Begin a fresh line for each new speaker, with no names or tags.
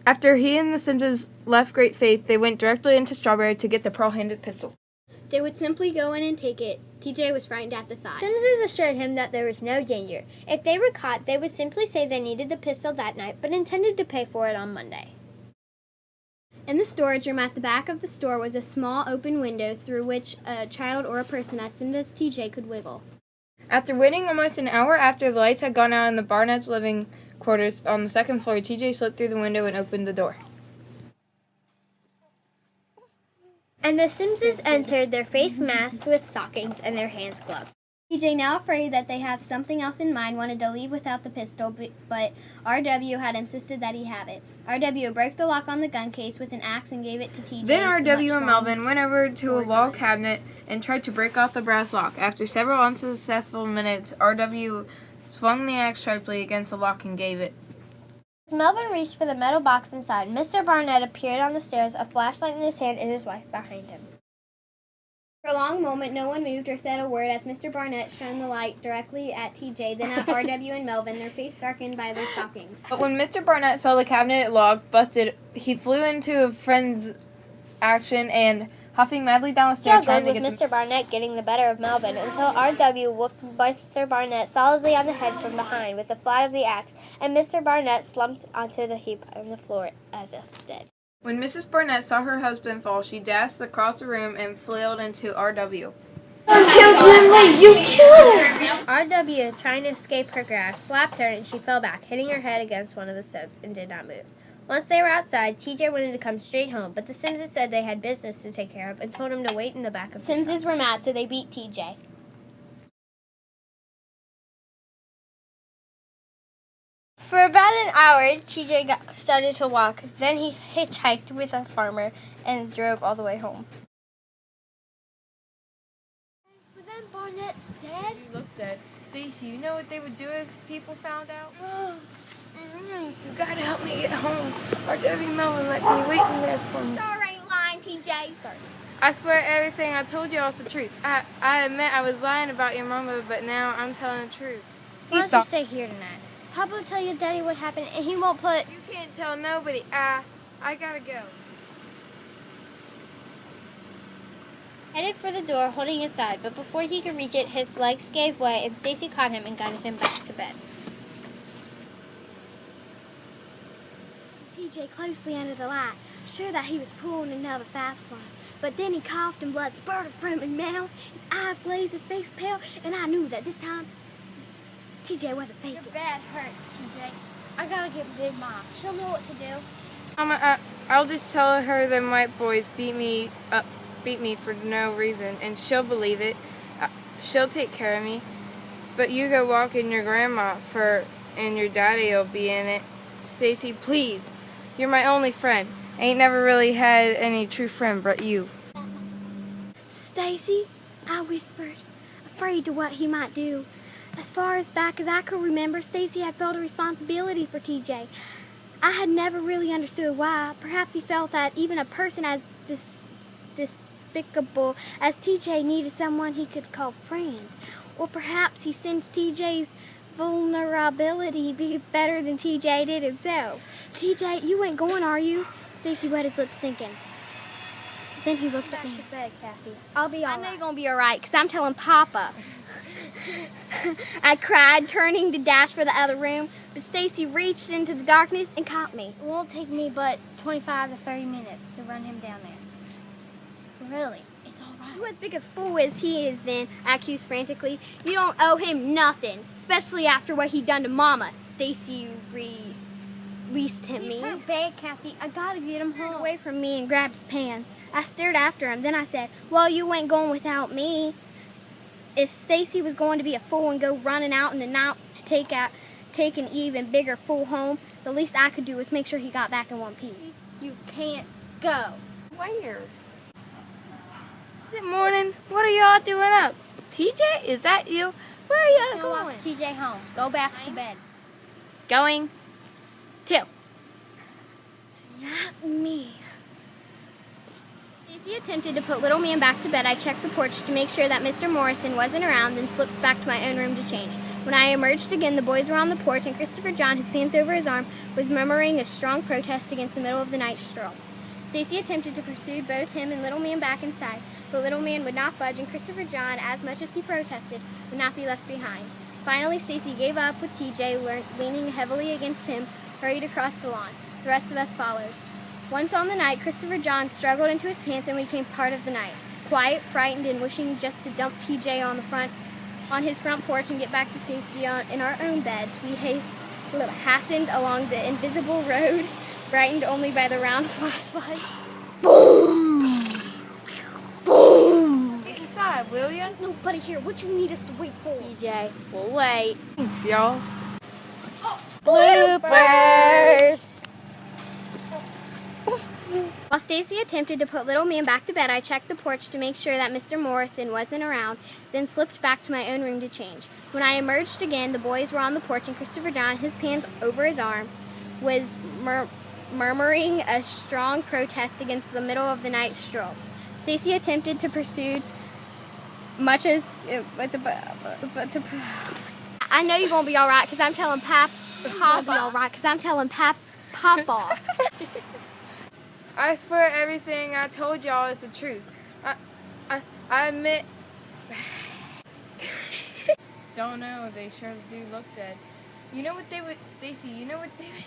After he and the Simses left Great Faith, they went directly into Strawberry to get the pearl-handed pistol.
They would simply go in and take it. TJ was frightened at the thought.
Simses assured him that there was no danger. If they were caught, they would simply say they needed the pistol that night, but intended to pay for it on Monday.
In the storage room at the back of the store was a small open window through which a child or a person as thin as TJ could wiggle.
After waiting almost an hour after the lights had gone out in the Barnett's living quarters on the second floor, TJ slipped through the window and opened the door.
And the Simses entered, their face masked with stockings and their hands gloved.
TJ, now afraid that they have something else in mind, wanted to leave without the pistol, but RW had insisted that he have it. RW broke the lock on the gun case with an axe and gave it to TJ.
Then RW and Melvin went over to a wall cabinet and tried to break off the brass lock. After several unsuccessful minutes, RW swung the axe sharply against the lock and gave it.
As Melvin reached for the metal box inside, Mr. Barnett appeared on the stairs, a flashlight in his hand and his wife behind him.
For a long moment, no one moved or said a word as Mr. Barnett shone the light directly at TJ, then at RW and Melvin, their face darkened by their stockings.
But when Mr. Barnett saw the cabinet lock busted, he flew into a frenzied action and, huffing madly down the stairs, trying to
Struggled
get
with Mr. Barnett getting the better of Melvin until RW whooped Mr. Barnett solidly on the head from behind with the flat of the axe, and Mr. Barnett slumped onto the heap on the floor as if dead.
When Mrs. Barnett saw her husband fall, she dashed across the room and flailed into RW.
You killed him! Wait, you killed him! RW, trying to escape her grasp, slapped her and she fell back, hitting her head against one of the steps and did not move. Once they were outside, TJ wanted to come straight home, but the Simses said they had business to take care of and told him to wait in the back of the truck.
Simses were mad, so they beat TJ.
For about an hour, TJ started to walk. Then he hitchhiked with a farmer and drove all the way home.
But then Barnett's dead?
You looked at Stacy. You know what they would do if people found out? You gotta help me get home. RW and Melvin let me wait in there for me.
Star ain't lying, TJ.
I swear everything I told you was the truth. I admit I was lying about your mama, but now I'm telling the truth.
Why don't you stay here tonight? Papa will tell your daddy what happened, and he won't put...
You can't tell nobody. I gotta go.
Headed for the door, holding his side, but before he could reach it, his legs gave way, and Stacy caught him and guided him back to bed.
TJ closely under the light, sure that he was pulling another fast one. But then he coughed and blood spurted from his mouth, his eyes blazed, his face pale, and I knew that this time TJ wasn't faking.
Your bad hurt, TJ. I gotta get Big Mom. She'll know what to do.
Mama, I'll just tell her them white boys beat me for no reason, and she'll believe it. She'll take care of me. But you go walk in your grandma and your daddy'll be in it. Stacy, please. You're my only friend. I ain't never really had any true friend but you.
Stacy, I whispered, afraid to what he might do. As far as back as I could remember, Stacy had felt a responsibility for TJ. I had never really understood why. Perhaps he felt that even a person as despicable as TJ needed someone he could call friend. Or perhaps he sensed TJ's vulnerability be better than TJ did himself. TJ, you ain't going, are you? Stacy wet his lips thinking. Then he looked at me.
Back to bed, Cassie. I'll be all
I know
right.
you're going to be all right, because I'm telling Papa. I cried, turning to dash for the other room, but Stacy reached into the darkness and caught me.
It won't take me but 25 to 30 minutes to run him down there. Really, it's all right.
You as big a fool as he is, then, I accused frantically. You don't owe him nothing, especially after what he done to Mama. Stacy released him.
He's hurt bad, Cassie. I gotta get him
Turned
home.
away from me and grabbed his pants. I stared after him. Then I said, well, you ain't going without me. If Stacy was going to be a fool and go running out in the night to take an even bigger fool home, the least I could do was make sure he got back in one piece.
You can't go.
Where? Good morning. What are y'all doing up? TJ, is that you? Where are y'all going?
TJ home. Go back to bed.
Going to.
Not me. Stacy attempted to put little man back to bed. I checked the porch to make sure that Mr. Morrison wasn't around, then slipped back to my own room to change. When I emerged again, the boys were on the porch, and Christopher John, his pants over his arm, was murmuring a strong protest against the middle of the night stroll. Stacy attempted to pursue both him and Little Man back inside, but Little Man would not budge, and Christopher John, as much as he protested, would not be left behind. Finally, Stacy gave up with TJ leaning heavily against him, hurried across the lawn. The rest of us followed. Once on the night, Christopher John struggled into his pants and became part of the night. Quiet, frightened, and wishing just to dump TJ on his front porch and get back to safety in our own beds, we hastened along the invisible road, brightened only by the round flashlight. Boom! Boom!
Get inside, will ya?
Nobody here. What you need us to wait for?
TJ, we'll wait.
Thanks, y'all.
Bloopers!
While Stacy attempted to put Little Man back to bed, I checked the porch to make sure that Mr. Morrison wasn't around, then slipped back to my own room to change. When I emerged again, the boys were on the porch, and Christopher John, his pants over his arm, was murmuring a strong protest against the middle of the night stroll. Stacy attempted to pursue much as... I know you're going to be all right, because I'm telling Papa Papa.
I swear everything I told y'all is the truth. I admit... Don't know, they sure do look dead. You know what they would... Stacy, you know what they would...